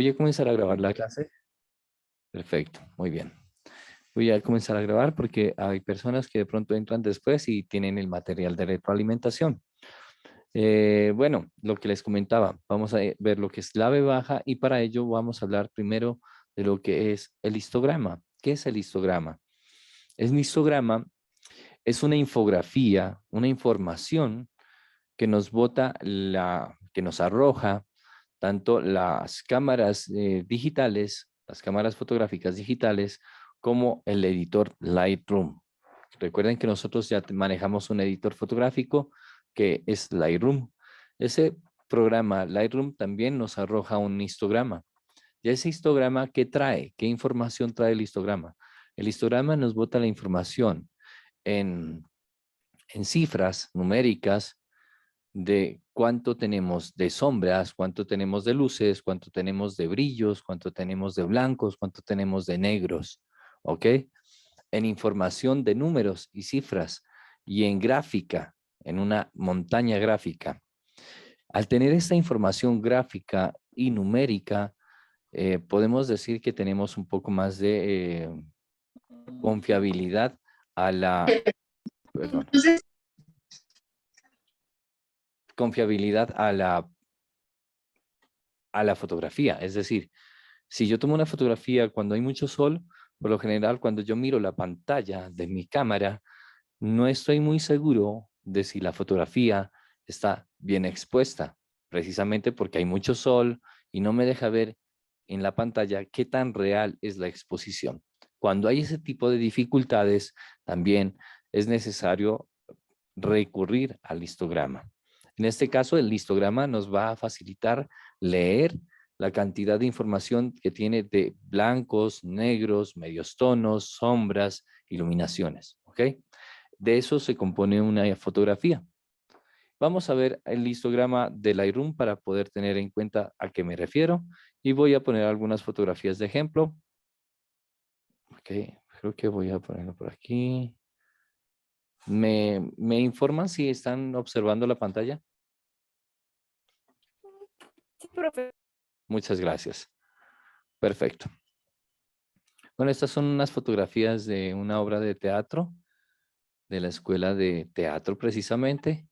Voy a comenzar a grabar la clase. Perfecto, muy bien. Voy a comenzar a grabar porque hay personas que de pronto entran después y tienen el material de retroalimentación. Bueno, lo que les comentaba, vamos a ver lo que es clave baja y para ello vamos a hablar primero de lo que es el histograma. ¿Qué es el histograma? El histograma es una infografía, una información que nos bota que nos arroja tanto las cámaras digitales, las cámaras fotográficas digitales, como el editor Lightroom. Recuerden que nosotros ya manejamos un editor fotográfico que es Lightroom. Ese programa Lightroom también nos arroja un histograma. ¿Y ese histograma qué trae? ¿Qué información trae el histograma? El histograma nos bota la información en, en cifras numéricas de cuánto tenemos de sombras, cuánto tenemos de luces, cuánto tenemos de brillos, cuánto tenemos de blancos, cuánto tenemos de negros, ¿ok? En información de números y cifras y en gráfica, en una montaña gráfica. Al tener esta información gráfica y numérica, podemos decir que tenemos un poco más de confiabilidad a la, perdón, confiabilidad a la fotografía. Es decir, si yo tomo una fotografía cuando hay mucho sol, por lo general cuando yo miro la pantalla de mi cámara, no estoy muy seguro de si la fotografía está bien expuesta, precisamente porque hay mucho sol y no me deja ver en la pantalla qué tan real es la exposición. Cuando hay ese tipo de dificultades, también es necesario recurrir al histograma. En este caso, el histograma nos va a facilitar leer la cantidad de información que tiene de blancos, negros, medios tonos, sombras, iluminaciones. ¿Ok? De eso se compone una fotografía. Vamos a ver el histograma de Lightroom para poder tener en cuenta a qué me refiero. Y voy a poner algunas fotografías de ejemplo. Ok, creo que voy a ponerlo por aquí. ¿Me informan si están observando la pantalla? Sí, profe. Muchas gracias. Perfecto. Bueno, estas son unas fotografías de una obra de teatro, de la escuela de teatro precisamente,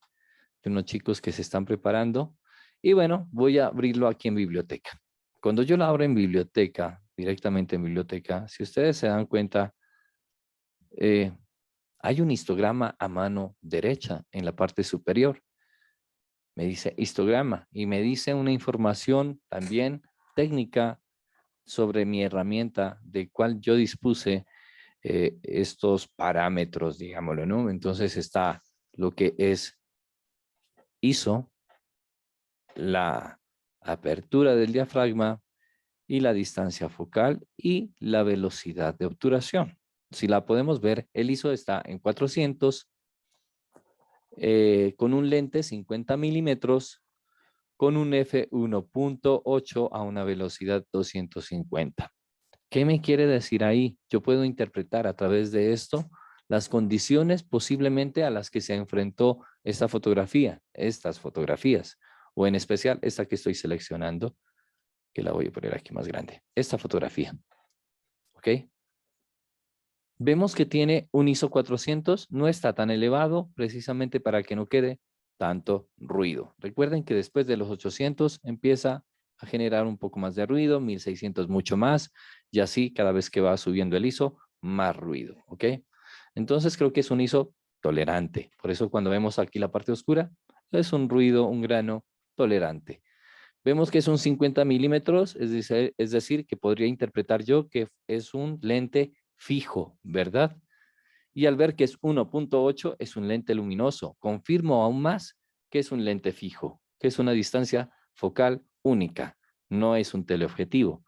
de unos chicos que se están preparando. Y bueno, voy a abrirlo aquí en biblioteca. Cuando yo lo abro en biblioteca, directamente en biblioteca, si ustedes se dan cuenta, eh, hay un histograma a mano derecha en la parte superior. Me dice histograma y me dice una información también técnica sobre mi herramienta de cual yo dispuse estos parámetros, digámoslo, ¿no? Entonces está lo que es ISO, la apertura del diafragma y la distancia focal y la velocidad de obturación. Si la podemos ver, el ISO está en 400 con un lente 50 milímetros con un f1.8 a una velocidad 250. ¿Qué me quiere decir ahí? Yo puedo interpretar a través de esto las condiciones posiblemente a las que se enfrentó esta fotografía, estas fotografías, o en especial esta que estoy seleccionando, que la voy a poner aquí más grande, esta fotografía, ¿ok? Vemos que tiene un ISO 400, no está tan elevado precisamente para que no quede tanto ruido. Recuerden que después de los 800 empieza a generar un poco más de ruido, 1600 mucho más, y así cada vez que va subiendo el ISO, más ruido, ¿ok? Entonces creo que es un ISO tolerante. Por eso cuando vemos aquí la parte oscura, es un ruido, un grano tolerante. Vemos que es un 50 milímetros, es decir, que podría interpretar yo que es un lente fijo, ¿verdad? Y al ver que es 1.8, es un lente luminoso. Confirmo aún más que es un lente fijo, que es una distancia focal única. No es un teleobjetivo,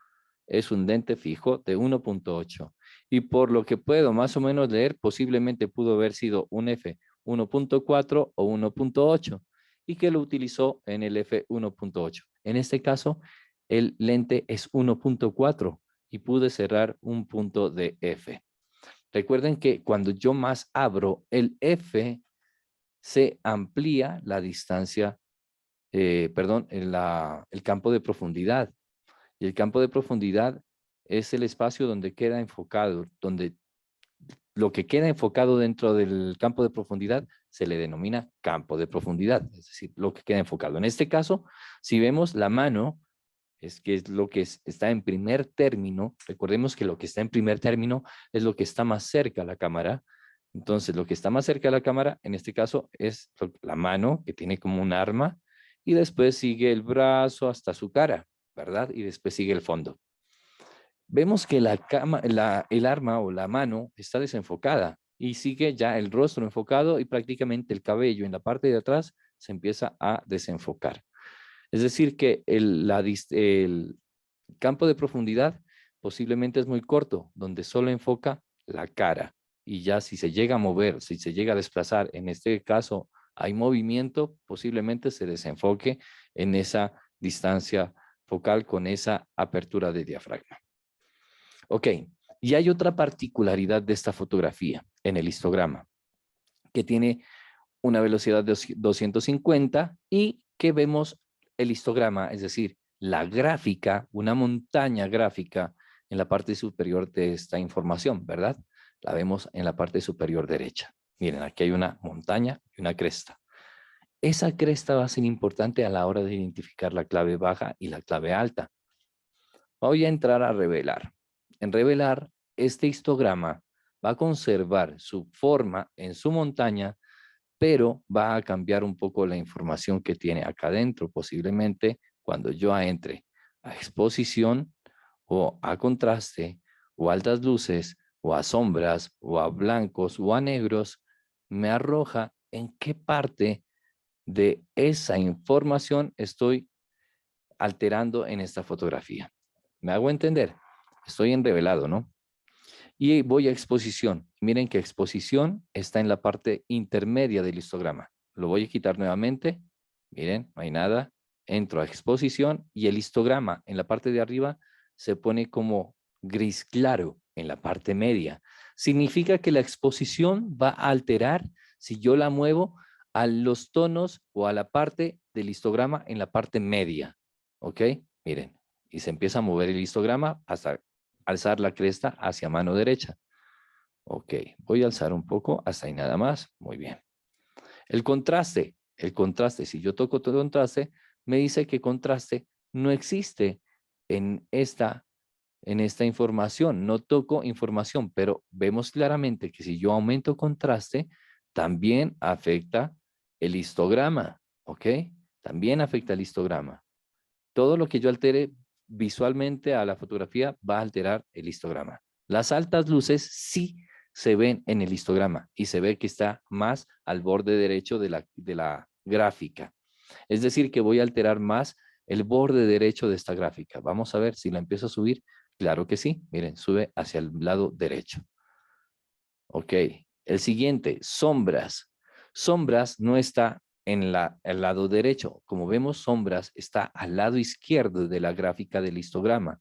es un lente fijo de 1.8. Y por lo que puedo más o menos leer, posiblemente pudo haber sido un f1.4 o 1.8 y que lo utilizó en el f1.8. En este caso, el lente es 1.4 y pude cerrar un punto de f. Recuerden que cuando yo más abro el f, se amplía la distancia, perdón, el campo de profundidad. Y el campo de profundidad es el espacio donde queda enfocado, donde lo que queda enfocado dentro del campo de profundidad se le denomina campo de profundidad, es decir, lo que queda enfocado. En este caso, si vemos la mano, es que es lo que está en primer término. Recordemos que lo que está en primer término es lo que está más cerca a la cámara. Entonces, lo que está más cerca a la cámara, en este caso, es la mano, que tiene como un arma, y después sigue el brazo hasta su cara, ¿verdad? Y después sigue el fondo. Vemos que el arma o la mano está desenfocada y sigue ya el rostro enfocado y prácticamente el cabello en la parte de atrás se empieza a desenfocar. Es decir, que el campo de profundidad posiblemente es muy corto, donde solo enfoca la cara. Y ya si se llega a mover, si se llega a desplazar, en este caso hay movimiento, posiblemente se desenfoque en esa distancia focal con esa apertura de diafragma. Ok, y hay otra particularidad de esta fotografía en el histograma, que tiene una velocidad de 250 y que vemos el histograma, es decir, la gráfica, una montaña gráfica en la parte superior de esta información, ¿verdad? La vemos en la parte superior derecha. Miren, aquí hay una montaña y una cresta. Esa cresta va a ser importante a la hora de identificar la clave baja y la clave alta. Voy a entrar a revelar. En revelar, este histograma va a conservar su forma en su montaña, pero va a cambiar un poco la información que tiene acá adentro. Posiblemente cuando yo entre a exposición o a contraste o a altas luces o a sombras o a blancos o a negros, me arroja en qué parte de esa información estoy alterando en esta fotografía. ¿Me hago entender? Estoy en revelado, ¿no? Y voy a exposición. Miren que exposición está en la parte intermedia del histograma. Lo voy a quitar nuevamente. Miren, no hay nada. Entro a exposición y el histograma en la parte de arriba se pone como gris claro en la parte media. Significa que la exposición va a alterar si yo la muevo a los tonos o a la parte del histograma en la parte media. ¿Ok? Miren, y se empieza a mover el histograma hasta alzar la cresta hacia mano derecha. Ok, voy a alzar un poco hasta ahí nada más. Muy bien. El contraste, si yo toco todo contraste, me dice que contraste no existe en esta información. No toco información, pero vemos claramente que si yo aumento contraste, también afecta el histograma. ¿Ok? También afecta el histograma. Todo lo que yo altere visualmente a la fotografía va a alterar el histograma. Las altas luces sí se ven en el histograma y se ve que está más al borde derecho de la gráfica. Es decir, que voy a alterar más el borde derecho de esta gráfica. Vamos a ver si la empiezo a subir. Claro que sí. Miren, sube hacia el lado derecho. Ok. El siguiente, sombras. Sombras no está en el lado derecho. Como vemos, sombras está al lado izquierdo de la gráfica del histograma.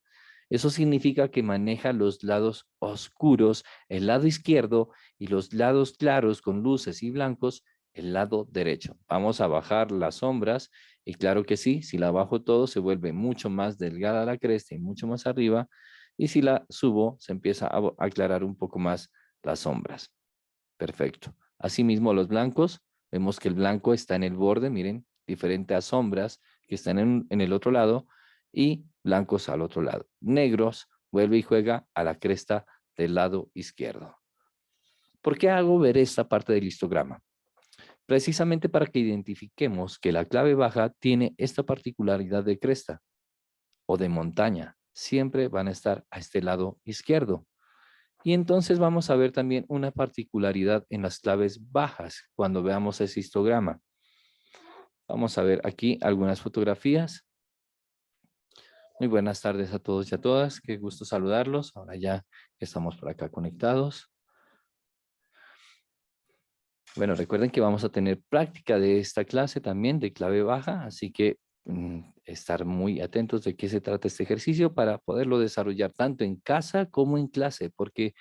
Eso significa que maneja los lados oscuros, el lado izquierdo, y los lados claros con luces y blancos, el lado derecho. Vamos a bajar las sombras y claro que sí, si la bajo todo se vuelve mucho más delgada la cresta y mucho más arriba, y si la subo se empieza a aclarar un poco más las sombras. Perfecto. Asimismo, los blancos, vemos que el blanco está en el borde, miren, diferente a sombras que están en el otro lado y blancos al otro lado. Negros, vuelve y juega a la cresta del lado izquierdo. ¿Por qué hago ver esta parte del histograma? Precisamente para que identifiquemos que la clave baja tiene esta particularidad de cresta o de montaña. Siempre van a estar a este lado izquierdo. Y entonces vamos a ver también una particularidad en las claves bajas cuando veamos ese histograma. Vamos a ver aquí algunas fotografías. Muy buenas tardes a todos y a todas. Qué gusto saludarlos. Ahora ya estamos por acá conectados. Bueno, recuerden que vamos a tener práctica de esta clase también de clave baja, así que estar muy atentos de qué se trata este ejercicio para poderlo desarrollar tanto en casa como en clase, porque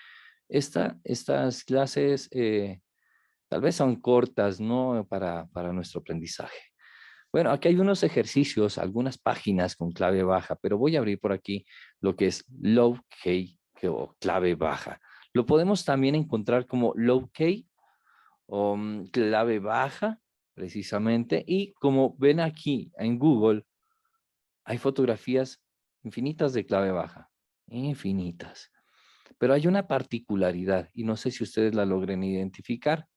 estas clases tal vez son cortas, ¿no? Para nuestro aprendizaje. Bueno, aquí hay unos ejercicios, algunas páginas con clave baja, pero voy a abrir por aquí lo que es low key o clave baja. Lo podemos también encontrar como low key o clave baja, precisamente. Y como ven aquí en Google, hay fotografías infinitas de clave baja, infinitas. Pero hay una particularidad y no sé si ustedes la logren identificar.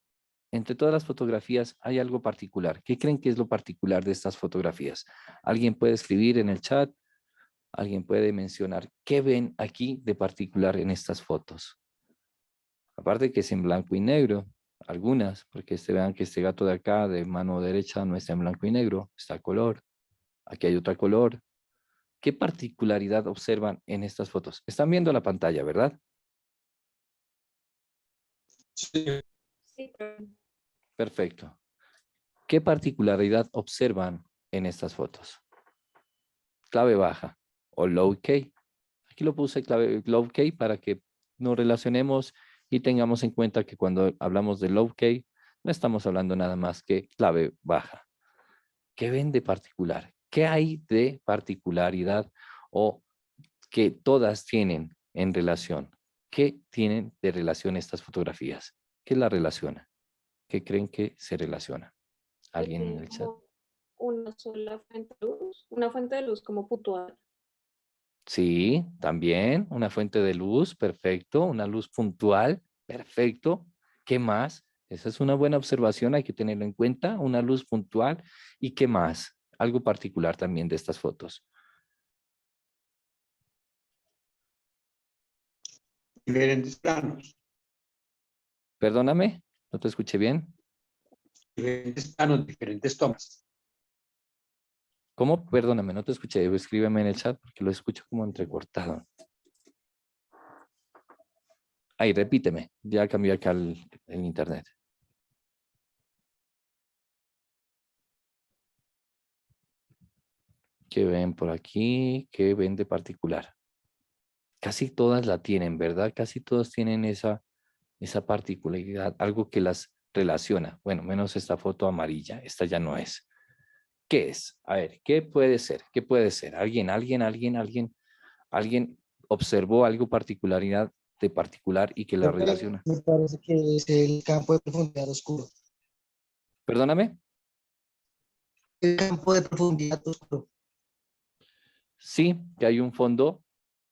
Entre todas las fotografías hay algo particular. ¿Qué creen que es lo particular de estas fotografías? ¿Alguien puede escribir en el chat? ¿Alguien puede mencionar qué ven aquí de particular en estas fotos? Aparte que es en blanco y negro, algunas, porque vean que este gato de acá, de mano derecha, no está en blanco y negro, está a color. Aquí hay otra color. ¿Qué particularidad observan en estas fotos? Están viendo la pantalla, ¿verdad? Sí. Perfecto. ¿Qué particularidad observan en estas fotos? Clave baja o low key. Aquí lo puse clave low key para que nos relacionemos y tengamos en cuenta que cuando hablamos de low key, no estamos hablando nada más que clave baja. ¿Qué ven de particular? ¿Qué hay de particularidad o que todas tienen en relación? ¿Qué tienen de relación estas fotografías? ¿Qué la relaciona? ¿Qué creen que se relaciona? ¿Alguien en Tienen el chat? como una sola fuente de luz, una fuente de luz como puntual. Sí, también una fuente de luz, perfecto, una luz puntual, perfecto. ¿Qué más? Esa es una buena observación, hay que tenerlo en cuenta, una luz puntual. ¿Y qué más? Algo particular también de estas fotos. Diferentes planos. Perdóname, no te escuché bien. Diferentes planos, diferentes tomas. ¿Cómo? Perdóname, no te escuché. Escríbeme en el chat porque lo escucho como entrecortado. Ahí, repíteme. Ya cambió acá el internet. ¿Qué ven por aquí? ¿Qué ven de particular? Casi todas la tienen, ¿verdad? Casi todas tienen esa particularidad, algo que las relaciona. Bueno, menos esta foto amarilla. Esta ya no es. ¿Qué es? A ver, ¿qué puede ser? ¿Qué puede ser? ¿Alguien observó algo particularidad de particular y que la relaciona? Me parece que es el campo de profundidad oscuro. Perdóname. El campo de profundidad oscuro. Sí, que hay un fondo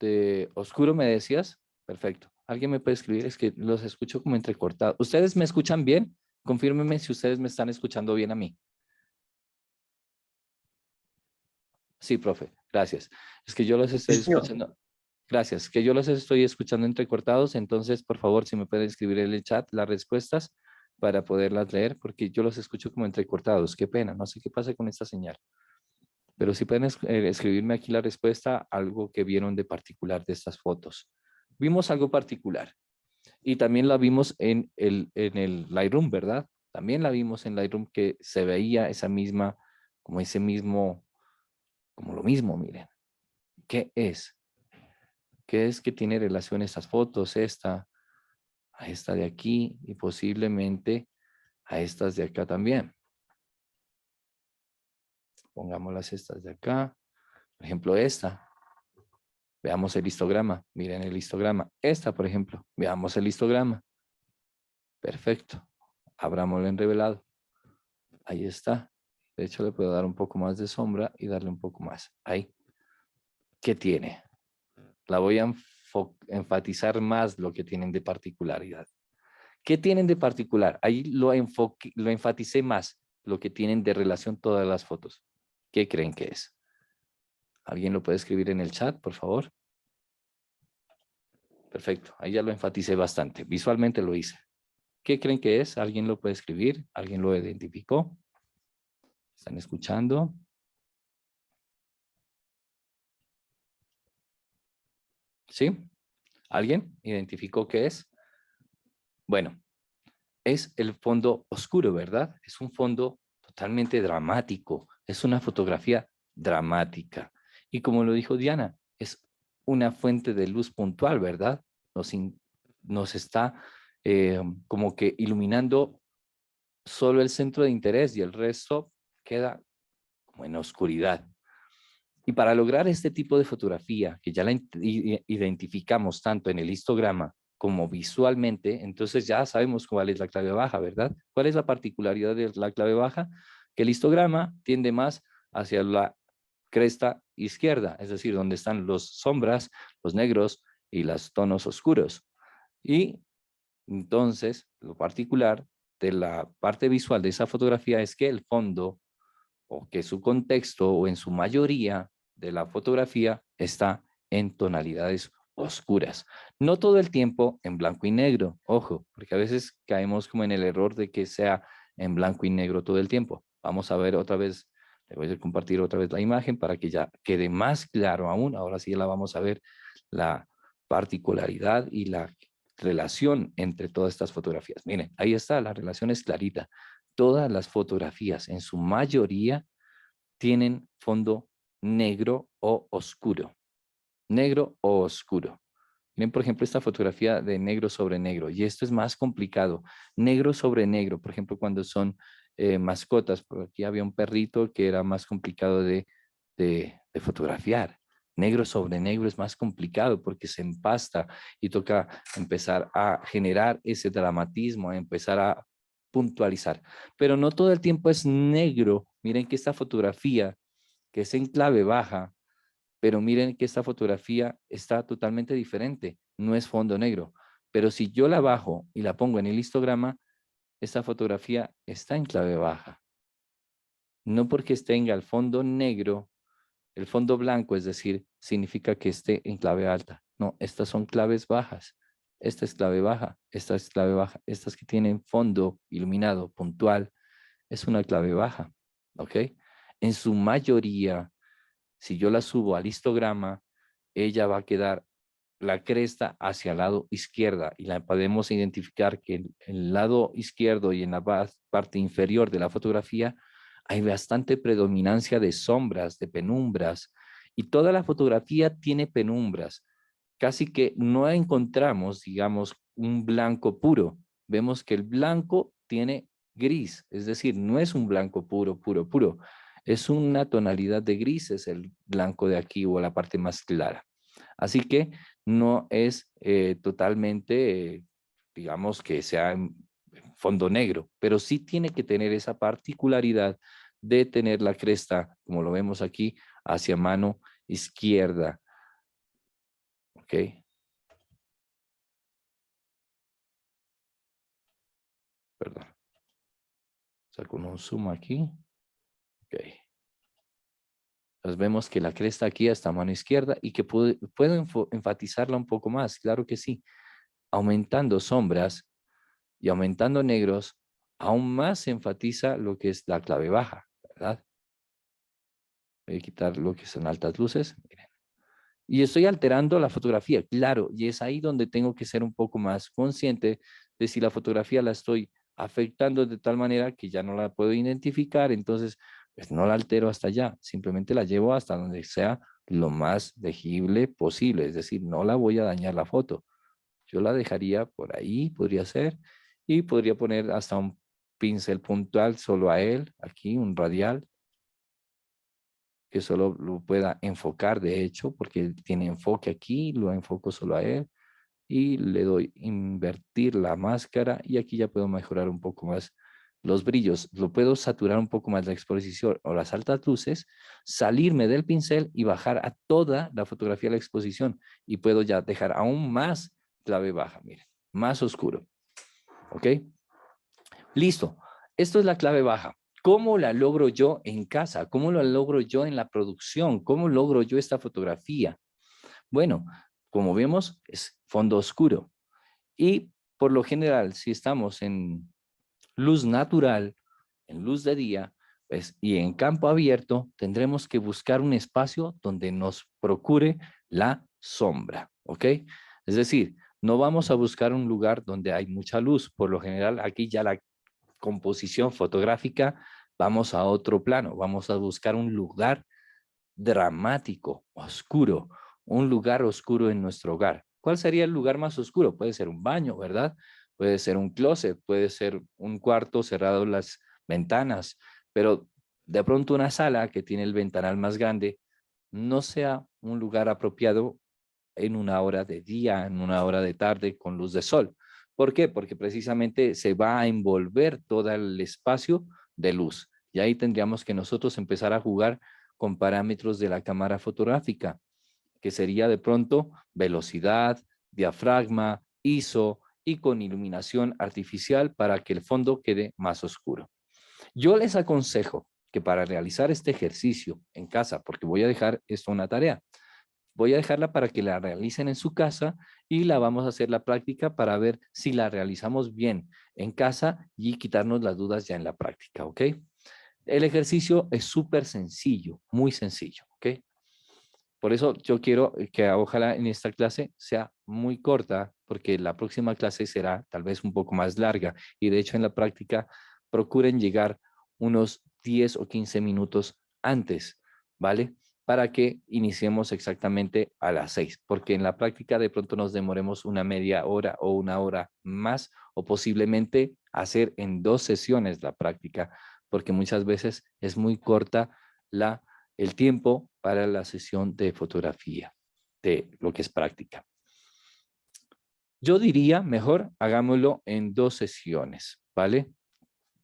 de oscuro, me decías. Perfecto. ¿Alguien me puede escribir? Es que los escucho como entrecortados. ¿Ustedes me escuchan bien? Confírmenme si ustedes me están escuchando bien a mí. Sí, profe. Gracias. Es que yo los estoy Sí, señor. escuchando. Gracias. Que yo los estoy escuchando entrecortados. Entonces, por favor, si me pueden escribir en el chat las respuestas para poderlas leer, porque yo los escucho como entrecortados. Qué pena. No sé qué pasa con esta señal. Pero si pueden escribirme aquí la respuesta, algo que vieron de particular de estas fotos. Vimos algo particular y también la vimos en el Lightroom, ¿verdad? También la vimos en Lightroom que se veía esa misma, como ese mismo, como lo mismo, miren. ¿Qué es? ¿Qué es que tiene relación estas fotos, a esta de aquí y posiblemente a estas de acá también? Pongámoslas estas de acá. Por ejemplo, esta. Veamos el histograma. Miren el histograma. Esta, por ejemplo. Veamos el histograma. Perfecto. Abrámoslo en revelado. Ahí está. De hecho, le puedo dar un poco más de sombra y darle un poco más. Ahí. ¿Qué tiene? La voy a enfatizar más lo que tienen de particularidad. ¿Qué tienen de particular? Ahí lo enfaticé más, lo que tienen de relación todas las fotos. ¿Qué creen que es? ¿Alguien lo puede escribir en el chat, por favor? Perfecto, ahí ya lo enfaticé bastante. Visualmente lo hice. ¿Qué creen que es? ¿Alguien lo puede escribir? ¿Alguien lo identificó? ¿Están escuchando? ¿Sí? ¿Alguien identificó qué es? Bueno, es el fondo oscuro, ¿verdad? Es un fondo totalmente dramático. Es una fotografía dramática. Y como lo dijo Diana, es una fuente de luz puntual, ¿verdad? Nos está como que iluminando solo el centro de interés y el resto queda como en oscuridad. Y para lograr este tipo de fotografía, que ya la identificamos tanto en el histograma como visualmente, entonces ya sabemos cuál es la clave baja, ¿verdad? ¿Cuál es la particularidad de la clave baja? Que el histograma tiende más hacia la cresta izquierda, es decir, donde están los sombras, los negros y los tonos oscuros. Y entonces, lo particular de la parte visual de esa fotografía es que el fondo o que su contexto o en su mayoría de la fotografía está en tonalidades oscuras. No todo el tiempo en blanco y negro, ojo, porque a veces caemos como en el error de que sea en blanco y negro todo el tiempo. Vamos a ver otra vez, le voy a compartir otra vez la imagen para que ya quede más claro aún. Ahora sí la vamos a ver la particularidad y la relación entre todas estas fotografías. Miren, ahí está, la relación es clarita. Todas las fotografías, en su mayoría, tienen fondo negro o oscuro. Negro o oscuro. Miren, por ejemplo, esta fotografía de negro sobre negro. Y esto es más complicado. Negro sobre negro, por ejemplo, cuando son mascotas. Por aquí había un perrito que era más complicado de fotografiar. Negro sobre negro es más complicado porque se empasta y toca empezar a generar ese dramatismo, a empezar a puntualizar. Pero no todo el tiempo es negro. Miren que esta fotografía, que es en clave baja, pero miren que esta fotografía está totalmente diferente. No es fondo negro. Pero si yo la bajo y la pongo en el histograma, esta fotografía está en clave baja. No porque tenga el fondo negro, el fondo blanco, es decir, significa que esté en clave alta. No, estas son claves bajas. Esta es clave baja, esta es clave baja. Estas que tienen fondo iluminado, puntual, es una clave baja. ¿Ok? En su mayoría, si yo la subo al histograma, ella va a quedar la cresta hacia el lado izquierda y la podemos identificar que en el lado izquierdo y en la parte inferior de la fotografía hay bastante predominancia de sombras, de penumbras, y toda la fotografía tiene penumbras. Casi que no encontramos, digamos, un blanco puro. Vemos que el blanco tiene gris, es decir, no es un blanco puro, puro, puro. Es una tonalidad de grises el blanco de aquí o la parte más clara. Así que no es totalmente, digamos, que sea en fondo negro, pero sí tiene que tener esa particularidad de tener la cresta, como lo vemos aquí, hacia mano izquierda. ¿Ok? Perdón. Saco un zoom aquí. Ok. Entonces vemos que la cresta aquí está a mano izquierda y que puedo enfatizarla un poco más. Claro que sí. Aumentando sombras y aumentando negros, aún más se enfatiza lo que es la clave baja, ¿verdad? Voy a quitar lo que son altas luces. Miren. Y estoy alterando la fotografía, claro, y es ahí donde tengo que ser un poco más consciente de si la fotografía la estoy afectando de tal manera que ya no la puedo identificar, entonces pues no la altero hasta allá, simplemente la llevo hasta donde sea lo más legible posible, es decir, no la voy a dañar la foto. Yo la dejaría por ahí, podría ser, y podría poner hasta un pincel puntual solo a él, aquí un radial, que solo lo pueda enfocar, de hecho, porque tiene enfoque aquí, lo enfoco solo a él, y le doy invertir la máscara, y aquí ya puedo mejorar un poco más los brillos, lo puedo saturar un poco más la exposición o las altas luces, salirme del pincel y bajar a toda la fotografía de la exposición, y puedo ya dejar aún más clave baja, miren, más oscuro, ¿ok? Listo, esto es la clave baja. ¿Cómo la logro yo en casa? ¿Cómo la logro yo en la producción? ¿Cómo logro yo esta fotografía? Bueno, como vemos, es fondo oscuro. Y por lo general, si estamos en luz natural, en luz de día, pues, y en campo abierto, tendremos que buscar un espacio donde nos procure la sombra, ¿ok? Es decir, no vamos a buscar un lugar donde hay mucha luz. Por lo general, aquí ya la composición fotográfica, vamos a otro plano, vamos a buscar un lugar dramático, oscuro, un lugar oscuro en nuestro hogar. ¿Cuál sería el lugar más oscuro? Puede ser un baño, ¿verdad? Puede ser un closet, puede ser un cuarto cerrado las ventanas, pero de pronto una sala que tiene el ventanal más grande no sea un lugar apropiado en una hora de día, en una hora de tarde con luz de sol. ¿Por qué? Porque precisamente se va a envolver todo el espacio de luz. Y ahí tendríamos que nosotros empezar a jugar con parámetros de la cámara fotográfica, que sería de pronto velocidad, diafragma, ISO y con iluminación artificial para que el fondo quede más oscuro. Yo les aconsejo que para realizar este ejercicio en casa, porque voy a dejar esto una tarea, voy a dejarla para que la realicen en su casa y la vamos a hacer la práctica para ver si la realizamos bien en casa y quitarnos las dudas ya en la práctica, ¿ok? El ejercicio es súper sencillo, muy sencillo, ¿ok? Por eso yo quiero que ojalá en esta clase sea muy corta, porque la próxima clase será tal vez un poco más larga. Y de hecho en la práctica procuren llegar unos 10 o 15 minutos antes, ¿vale? Para que iniciemos exactamente a las 6, porque en la práctica de pronto nos demoremos una media hora o una hora más, o posiblemente hacer en 2 sesiones la práctica, porque muchas veces es muy corta el tiempo para la sesión de fotografía, de lo que es práctica. Yo diría, mejor hagámoslo en 2 sesiones, ¿vale?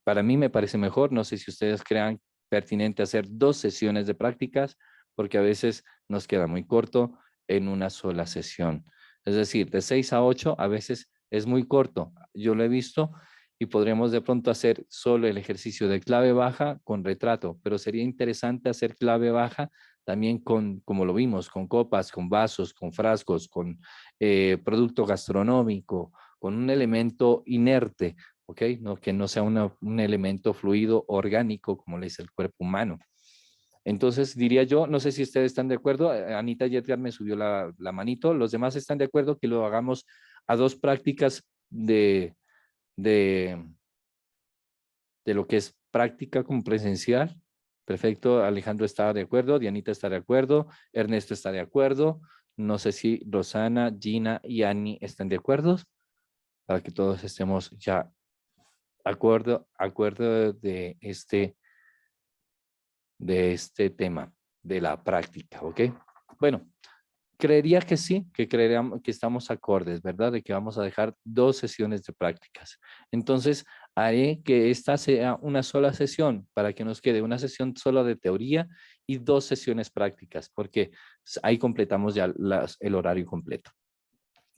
Para mí me parece mejor, no sé si ustedes crean pertinente hacer 2 sesiones de prácticas, porque a veces nos queda muy corto en una sola sesión. Es decir, de 6 a 8 a veces es muy corto. Yo lo he visto y podremos de pronto hacer solo el ejercicio de clave baja con retrato, pero sería interesante hacer clave baja también con, como lo vimos, con copas, con vasos, con frascos, con producto gastronómico, con un elemento inerte, ¿ok? No, que no sea un elemento fluido orgánico como le dice el cuerpo humano. Entonces diría yo, no sé si ustedes están de acuerdo, Anita y Edgar me subió la manito, los demás están de acuerdo que lo hagamos a 2 prácticas de, de lo que es práctica como presencial. Perfecto, Alejandro está de acuerdo, Dianita está de acuerdo, Ernesto está de acuerdo, no sé si Rosana, Gina y Annie están de acuerdo, para que todos estemos ya acuerdo de este tema, de la práctica, ¿ok? Bueno, creería que sí, que creeríamos que estamos acordes, ¿verdad? De que vamos a dejar 2 sesiones de prácticas. Entonces, haré que esta sea una sola sesión para que nos quede una sesión solo de teoría y 2 sesiones prácticas, porque ahí completamos ya el horario completo.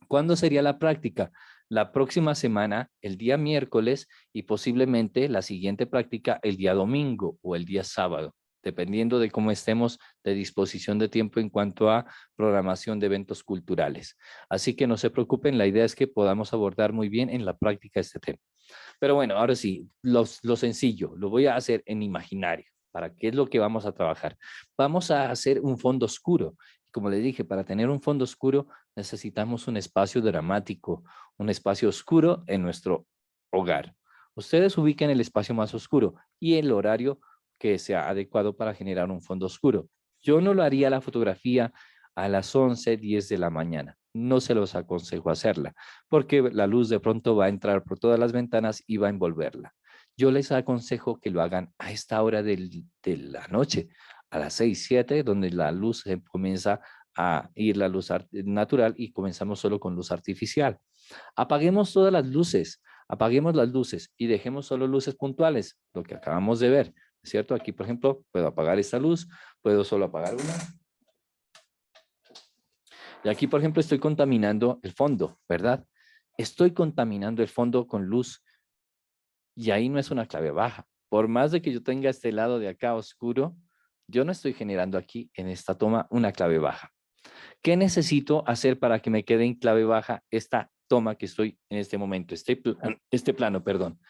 ¿Cuándo sería la práctica? La próxima semana, el día miércoles y posiblemente la siguiente práctica el día domingo o el día sábado, dependiendo de cómo estemos de disposición de tiempo en cuanto a programación de eventos culturales. Así que no se preocupen, la idea es que podamos abordar muy bien en la práctica este tema. Pero bueno, ahora sí, lo sencillo, lo voy a hacer en imaginario. ¿Para qué es lo que vamos a trabajar? Vamos a hacer un fondo oscuro. Como le dije, para tener un fondo oscuro necesitamos un espacio dramático, un espacio oscuro en nuestro hogar. Ustedes ubiquen el espacio más oscuro y el horario que sea adecuado para generar un fondo oscuro. Yo no lo haría la fotografía a las 11:10 de la mañana. No se los aconsejo hacerla, porque la luz de pronto va a entrar por todas las ventanas y va a envolverla. Yo les aconsejo que lo hagan a esta hora de la noche, a las 6, 7, donde la luz comienza a ir la luz natural y comenzamos solo con luz artificial. Apaguemos todas las luces, apaguemos las luces y dejemos solo luces puntuales, lo que acabamos de ver, ¿cierto? Aquí, por ejemplo, puedo apagar esta luz, puedo solo apagar una. Y aquí, por ejemplo, estoy contaminando el fondo, ¿verdad? Estoy contaminando el fondo con luz y ahí no es una clave baja. Por más de que yo tenga este lado de acá oscuro, yo no estoy generando aquí en esta toma una clave baja. ¿Qué necesito hacer para que me quede en clave baja esta toma que estoy en este momento, este plano, perdón?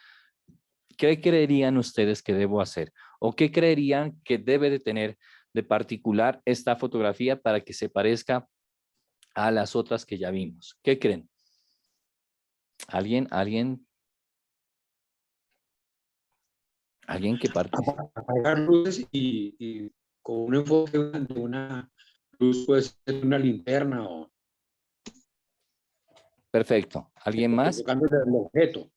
¿Qué creerían ustedes que debo hacer? ¿O qué creerían que debe de tener de particular esta fotografía para que se parezca a las otras que ya vimos? ¿Qué creen? ¿Alguien que participe? Apagar luces y con un enfoque de una luz, puede ser una linterna o Perfecto. ¿Alguien más? enfocándose al objeto.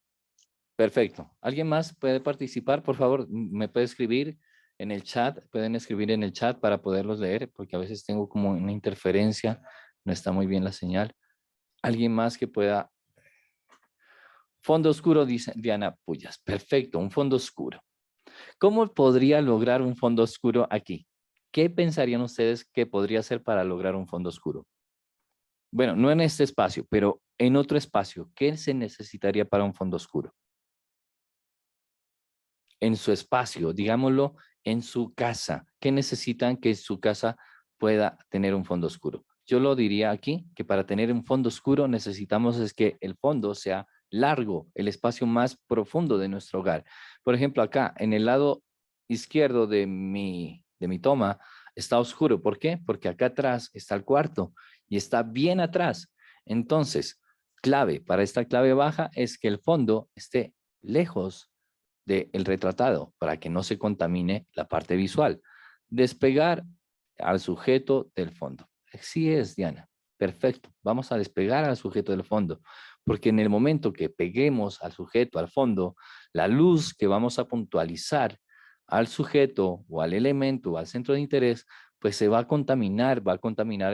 Perfecto. ¿Alguien más puede participar? Por favor, me puede escribir En el chat, pueden escribir en el chat para poderlos leer, porque a veces tengo como una interferencia, no está muy bien la señal. ¿Alguien más que pueda? Fondo oscuro, dice Diana Puyas. Perfecto, un fondo oscuro. ¿Cómo podría lograr un fondo oscuro aquí? ¿Qué pensarían ustedes que podría ser para lograr un fondo oscuro? Bueno, no en este espacio, pero en otro espacio. ¿Qué se necesitaría para un fondo oscuro? En su espacio, digámoslo, en su casa. ¿Qué necesitan que su casa pueda tener un fondo oscuro? Yo lo diría aquí, que para tener un fondo oscuro necesitamos es que el fondo sea largo, el espacio más profundo de nuestro hogar. Por ejemplo, acá en el lado izquierdo de mi toma está oscuro. ¿Por qué? Porque acá atrás está el cuarto y está bien atrás. Entonces, clave para esta clave baja es que el fondo esté lejos del retratado para que no se contamine la parte visual. Despegar al sujeto del fondo. Así es, Diana. Perfecto. Vamos a despegar al sujeto del fondo, porque en el momento que peguemos al sujeto al fondo, la luz que vamos a puntualizar al sujeto o al elemento o al centro de interés, pues se va a contaminar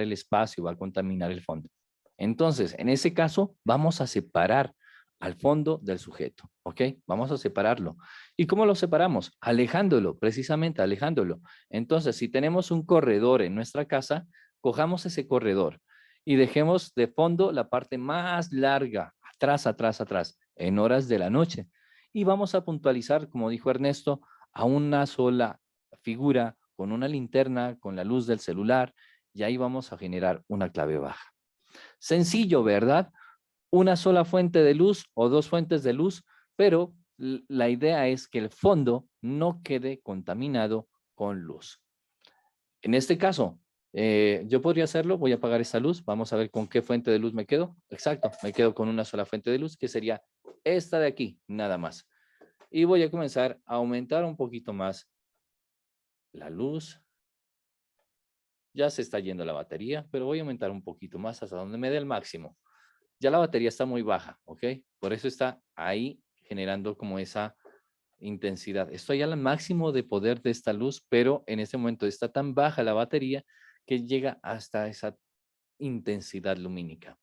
el espacio, va a contaminar el fondo. Entonces, en ese caso, vamos a separar al fondo del sujeto, ¿ok? Vamos a separarlo. ¿Y cómo lo separamos? Alejándolo, precisamente alejándolo. Entonces, si tenemos un corredor en nuestra casa, cojamos ese corredor y dejemos de fondo la parte más larga, atrás, atrás, atrás, en horas de la noche. Y vamos a puntualizar, como dijo Ernesto, a una sola figura con una linterna, con la luz del celular, y ahí vamos a generar una clave baja. Sencillo, ¿verdad? Una sola fuente de luz o dos fuentes de luz, pero la idea es que el fondo no quede contaminado con luz. En este caso, yo podría hacerlo, voy a apagar esta luz, vamos a ver con qué fuente de luz me quedo. Exacto, me quedo con una sola fuente de luz, que sería esta de aquí, nada más. Y voy a comenzar a aumentar un poquito más la luz. Ya se está yendo la batería, pero voy a aumentar un poquito más hasta donde me dé el máximo. Ya la batería está muy baja, ¿ok? Por eso está ahí generando como esa intensidad. Estoy al máximo de poder de esta luz, pero en este momento está tan baja la batería que llega hasta esa intensidad lumínica.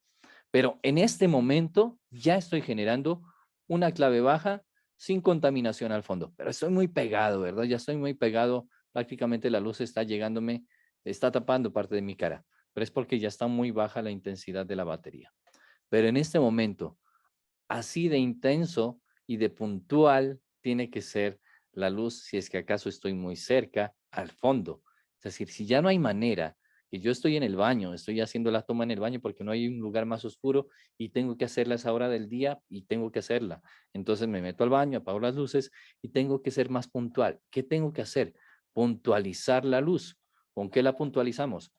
Pero en este momento ya estoy generando una clave baja sin contaminación al fondo. Pero estoy muy pegado, ¿verdad? Ya estoy muy pegado. Prácticamente la luz está llegándome, está tapando parte de mi cara. Pero es porque ya está muy baja la intensidad de la batería. Pero en este momento, así de intenso y de puntual tiene que ser la luz si es que acaso estoy muy cerca al fondo. Es decir, si ya no hay manera, que yo estoy en el baño, estoy haciendo la toma en el baño porque no hay un lugar más oscuro y tengo que hacerla a esa hora del día y tengo que hacerla. Entonces me meto al baño, apago las luces y tengo que ser más puntual. ¿Qué tengo que hacer? Puntualizar la luz. ¿Con qué la puntualizamos?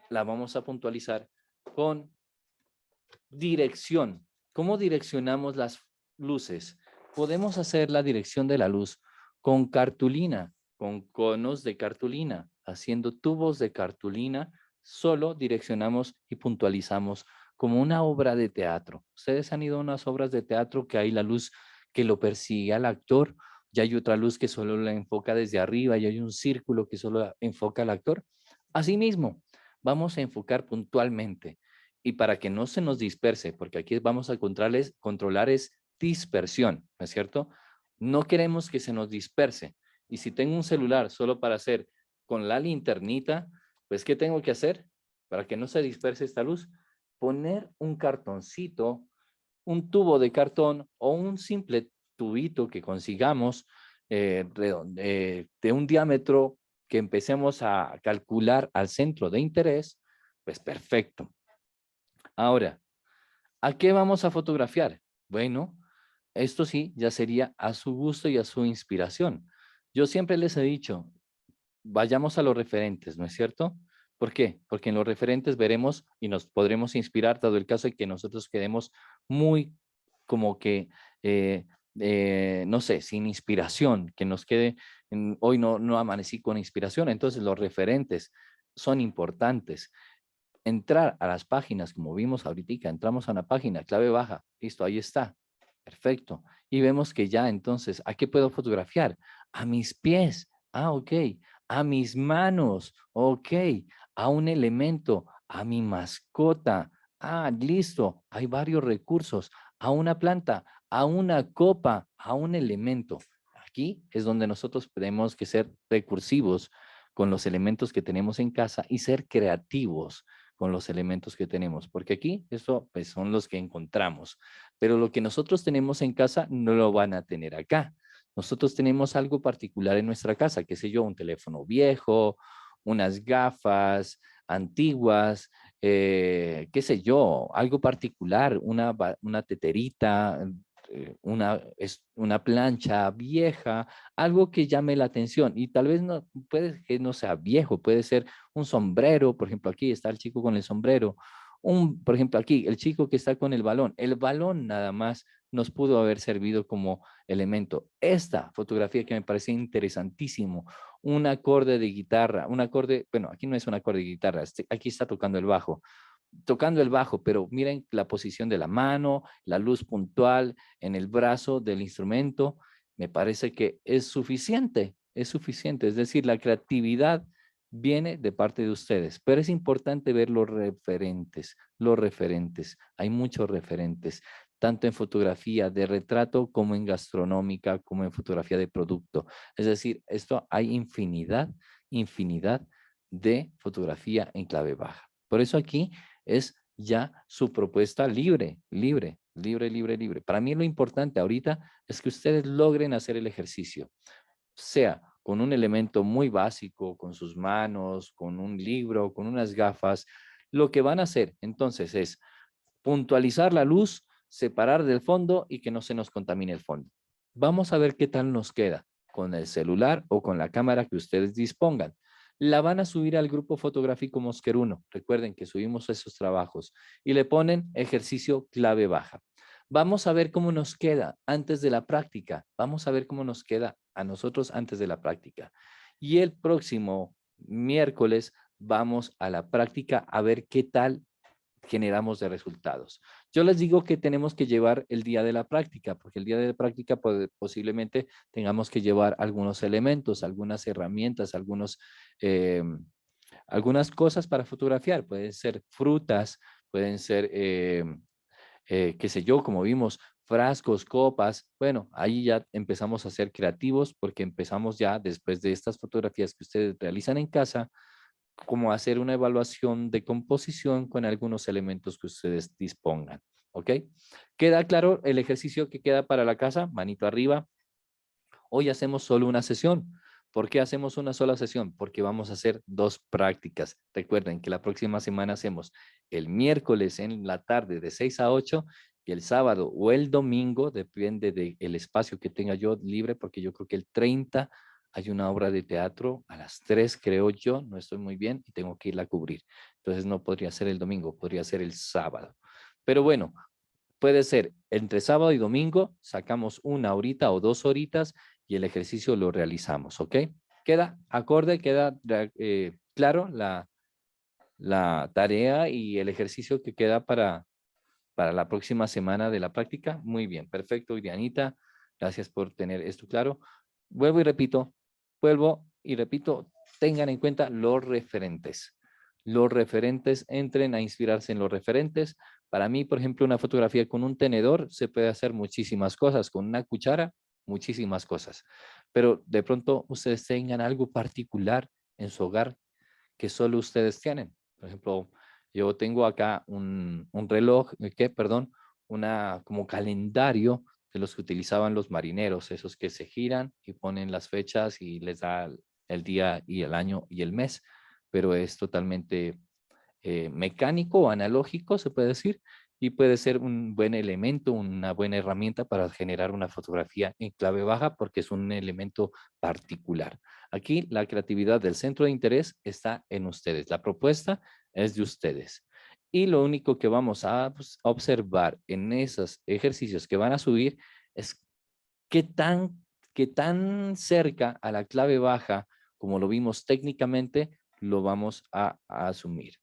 La vamos a puntualizar con dirección. ¿Cómo direccionamos las luces? Podemos hacer la dirección de la luz con cartulina, con conos de cartulina, haciendo tubos de cartulina. Solo direccionamos y puntualizamos como una obra de teatro. Ustedes han ido a unas obras de teatro que hay la luz que lo persigue al actor, y hay otra luz que solo la enfoca desde arriba, y hay un círculo que solo enfoca al actor. Asimismo, vamos a enfocar puntualmente. Y para que no se nos disperse, porque aquí vamos a controlar es dispersión, ¿no es cierto? No queremos que se nos disperse. Y si tengo un celular solo para hacer con la linternita, pues ¿qué tengo que hacer para que no se disperse esta luz? Poner un cartoncito, un tubo de cartón o un simple tubito que consigamos de un diámetro que empecemos a calcular al centro de interés, pues perfecto. Ahora, ¿a qué vamos a fotografiar? Bueno, esto sí, ya sería a su gusto y a su inspiración. Yo siempre les he dicho, vayamos a los referentes, ¿no es cierto? ¿Por qué? Porque en los referentes veremos y nos podremos inspirar, dado el caso de que nosotros quedemos muy como que, no sé, sin inspiración, que nos quede, hoy no amanecí con inspiración. Entonces los referentes son importantes. Entrar a las páginas, como vimos ahorita, entramos a una página, clave baja, listo, ahí está, perfecto. Y vemos que ya entonces, ¿a qué puedo fotografiar? A mis pies, Ah, ok. A mis manos. Ok. A un elemento. A mi mascota. Ah, listo. Hay varios recursos. A una planta. A una copa. A un elemento. Aquí es donde nosotros tenemos que ser recursivos con los elementos que tenemos en casa y ser creativos con los elementos que tenemos, porque aquí eso pues, son los que encontramos, pero lo que nosotros tenemos en casa no lo van a tener acá. Nosotros tenemos algo particular en nuestra casa, qué sé yo, un teléfono viejo, unas gafas antiguas, qué sé yo, algo particular, una teterita, una plancha vieja, algo que llame la atención y tal vez no, puede que no sea viejo, puede ser un sombrero, por ejemplo, aquí está el chico con el sombrero, por ejemplo, aquí, el chico que está con el balón nada más nos pudo haber servido como elemento. Esta fotografía que me parece interesantísimo, un acorde de guitarra, un acorde, bueno, aquí no es un acorde de guitarra, aquí está tocando el bajo, pero miren la posición de la mano, la luz puntual en el brazo del instrumento, me parece que es suficiente, es suficiente. Es decir, la creatividad viene de parte de ustedes, pero es importante ver los referentes, los referentes. Hay muchos referentes, tanto en fotografía de retrato como en gastronómica, como en fotografía de producto. Es decir, esto hay infinidad de fotografía en clave baja. Por eso aquí es ya su propuesta libre, libre, libre, libre, libre. Para mí lo importante ahorita es que ustedes logren hacer el ejercicio, sea con un elemento muy básico, con sus manos, con un libro, con unas gafas. Lo que van a hacer entonces es puntualizar la luz, separar del fondo y que no se nos contamine el fondo. Vamos a ver qué tal nos queda con el celular o con la cámara que ustedes dispongan. La van a subir al grupo fotográfico Mosqueruno. Recuerden que subimos esos trabajos y le ponen ejercicio clave baja. Vamos a ver cómo nos queda antes de la práctica. Vamos a ver cómo nos queda a nosotros antes de la práctica. Y el próximo miércoles vamos a la práctica a ver qué tal generamos de resultados. Yo les digo que tenemos que llevar el día de la práctica, porque el día de la práctica posiblemente tengamos que llevar algunos elementos, algunas herramientas, algunas cosas para fotografiar. Pueden ser frutas, pueden ser, qué sé yo, como vimos, frascos, copas. Bueno, ahí ya empezamos a ser creativos porque empezamos ya después de estas fotografías que ustedes realizan en casa, como hacer una evaluación de composición con algunos elementos que ustedes dispongan. ¿Ok? ¿Queda claro el ejercicio que queda para la casa? Manito arriba. Hoy hacemos solo una sesión. ¿Por qué hacemos una sola sesión? Porque vamos a hacer 2 prácticas. Recuerden que la próxima semana hacemos el miércoles en la tarde de 6 a 8 y el sábado o el domingo, depende del espacio que tenga yo libre, porque yo creo que el 30 hay una obra de teatro a las 3, creo yo, no estoy muy bien y tengo que irla a cubrir. Entonces no podría ser el domingo, podría ser el sábado. Pero bueno, puede ser entre sábado y domingo, sacamos 1 horita o 2 horitas y el ejercicio lo realizamos, ¿ok? ¿Queda acorde, queda claro la tarea y el ejercicio que queda para la próxima semana de la práctica? Muy bien, perfecto, Irianita. Gracias por tener esto claro. Vuelvo y repito, tengan en cuenta los referentes. Los referentes, entren a inspirarse en los referentes. Para mí, por ejemplo, una fotografía con un tenedor se puede hacer muchísimas cosas, con una cuchara, muchísimas cosas. Pero de pronto ustedes tengan algo particular en su hogar que solo ustedes tienen. Por ejemplo, yo tengo acá un reloj, perdón, como calendario de los que utilizaban los marineros, esos que se giran y ponen las fechas y les da el día y el año y el mes, pero es totalmente mecánico o analógico, se puede decir, y puede ser un buen elemento, una buena herramienta para generar una fotografía en clave baja porque es un elemento particular. Aquí la creatividad del centro de interés está en ustedes. La propuesta es de ustedes. Y lo único que vamos a observar en esos ejercicios que van a subir es qué tan cerca a la clave baja, como lo vimos técnicamente, lo vamos a asumir.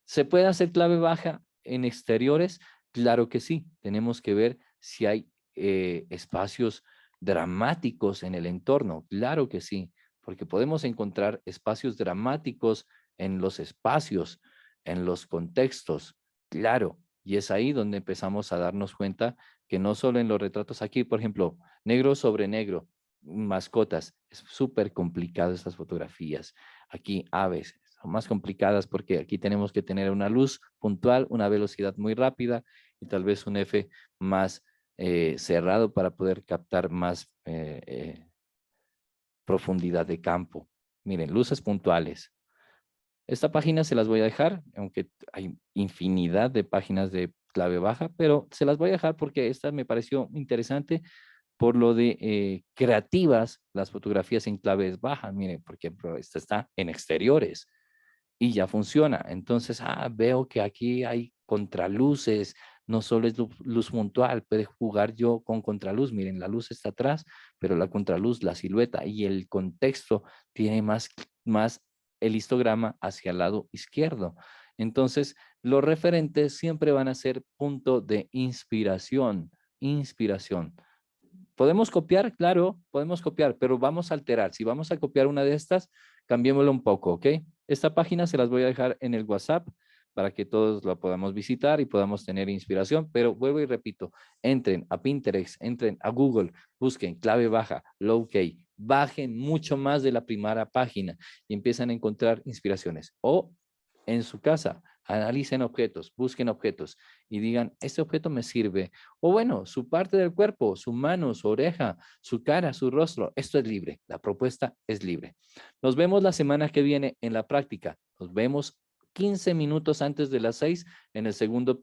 ¿Se puede hacer clave baja en exteriores? Claro que sí. Tenemos que ver si hay espacios dramáticos en el entorno. Claro que sí. porque podemos encontrar espacios dramáticos en los espacios, en los contextos, claro, y es ahí donde empezamos a darnos cuenta que no solo en los retratos aquí, por ejemplo, negro sobre negro, mascotas, es súper complicado estas fotografías. Aquí aves, son más complicadas porque aquí tenemos que tener una luz puntual, una velocidad muy rápida y tal vez un F más cerrado para poder captar más profundidad de campo. Miren, luces puntuales. Esta página se las voy a dejar, aunque hay infinidad de páginas de clave baja, pero se las voy a dejar porque esta me pareció interesante por lo de creativas, las fotografías en claves bajas. Miren, por ejemplo, esta está en exteriores y ya funciona. Entonces, veo que aquí hay contraluces, no solo es luz puntual, puede jugar yo con contraluz. Miren, la luz está atrás, pero la contraluz, la silueta y el contexto tiene más el histograma hacia el lado izquierdo. Entonces, los referentes siempre van a ser punto de inspiración, inspiración. ¿Podemos copiar? Claro, podemos copiar, pero vamos a alterar. Si vamos a copiar una de estas, cambiémoslo un poco, ¿ok? Esta página se las voy a dejar en el WhatsApp para que todos la podamos visitar y podamos tener inspiración, pero vuelvo y repito, entren a Pinterest, entren a Google, busquen clave baja, low key, bajen mucho más de la primera página y empiezan a encontrar inspiraciones. O en su casa, analicen objetos, busquen objetos y digan, este objeto me sirve. O bueno, su parte del cuerpo, su mano, su oreja, su cara, su rostro. Esto es libre. La propuesta es libre. Nos vemos la semana que viene en la práctica. Nos vemos 15 minutos antes de las 6 en el segundo piso.